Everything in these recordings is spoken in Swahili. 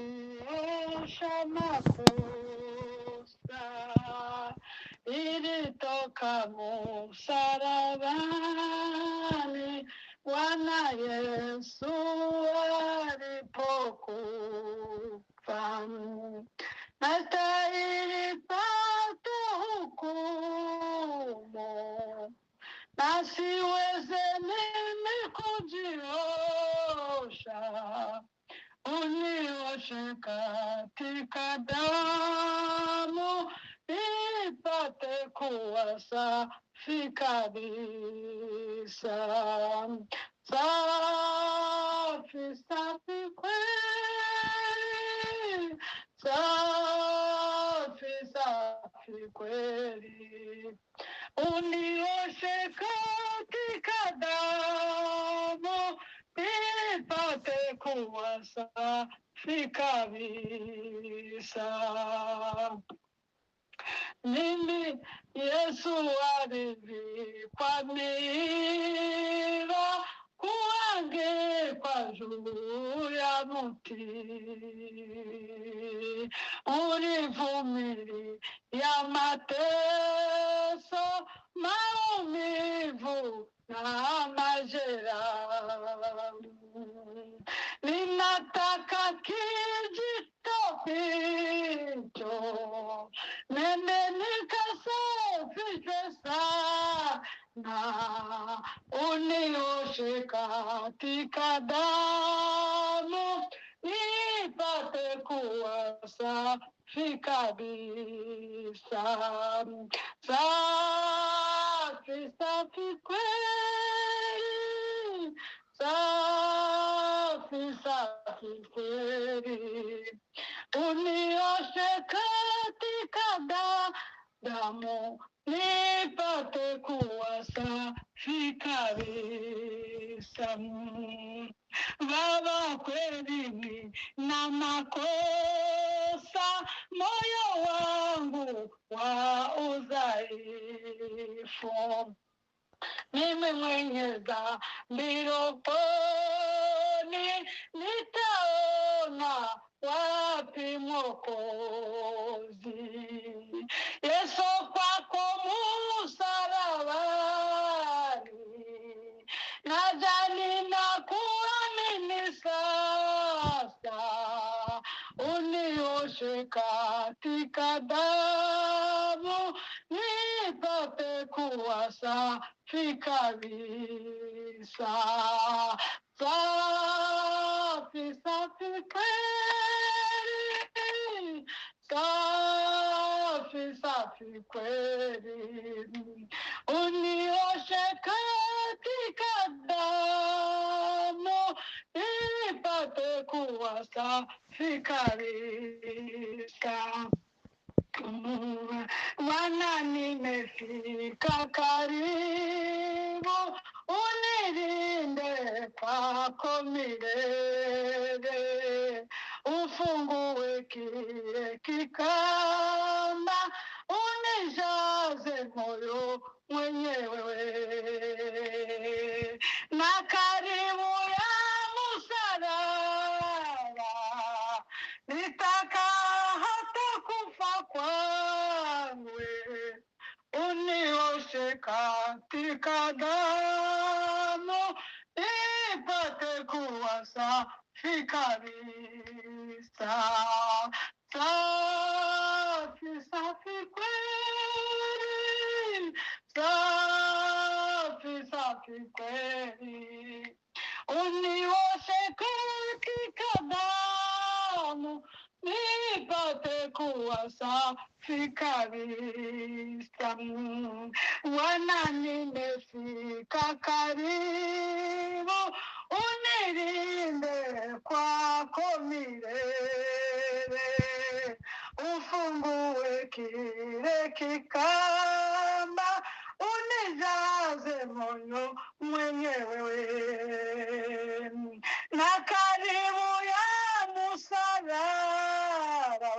Tuosha makosa ilitoka msalabani, Bwana Yesu alipokufa. Nastahili pata hukumu, na siweze mimi kujiosha. Unioshe katika damu, ipate kuwa safi kabisa. Safi, safi kweli, safi, safi kweli. Unioshe katika damu, ipate kuwa safi kabisa. Mimi Yesu alivikwa miiba, kuangikwa juu ya mti. Ulivumilia mateso, maumivu na majeraha. Ninataka kijito hicho nende nikasafishwe sana, unioshe katika damu, nipate kuwa safi kabisa. Safi, safi kweli, safi, safi kweli. Unioshe katika damu, nipate kuwa safi kabisa. Baba, kweli na makosa, moyo wangu wa udhaifu. Mimi mwenye dhambi rohoni, nitaona wapi Mwokozi? Yesu, kwako msalabani, nadhani na kuamini sasa. Unioshe katika damu, nipate kuwa safi kabisa. Safi, safi kweli, safi, safi kweli. Unioshe katika damu, ipate kuwa safi kabisa. Bwana, nimefika karibu, unilinde kwako milele. Ufungue kile kikamba, unijaze moyo mwenyewe. Na karibu ya msalaba, nitakaa hata kufa kwangu. Unioshe katika damu, ipate kuwa safi kabisa. Safi, safi kweli, safi, safi kweli. Unioshe katika damu, nipate kuwa safi kabisa. Bwana, nimefika karibu, unilinde kwako milele. Ufungue kile kikamba, unijaze moyo mwenyewe. Na karibu ya msalaba,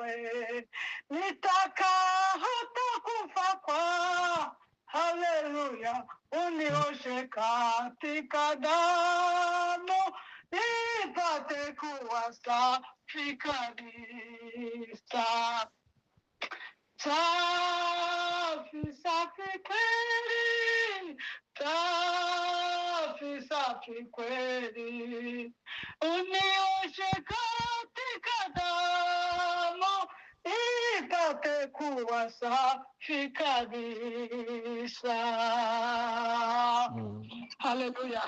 nitakaa hata kufa kwa. Haleluya, unioshe katika katika damu, nipate kuwa safi kabisa. Safi, safi kweli, safi, safi kweli, unioshe katika damu, nipate kuwa safi kabisa. Haleluya.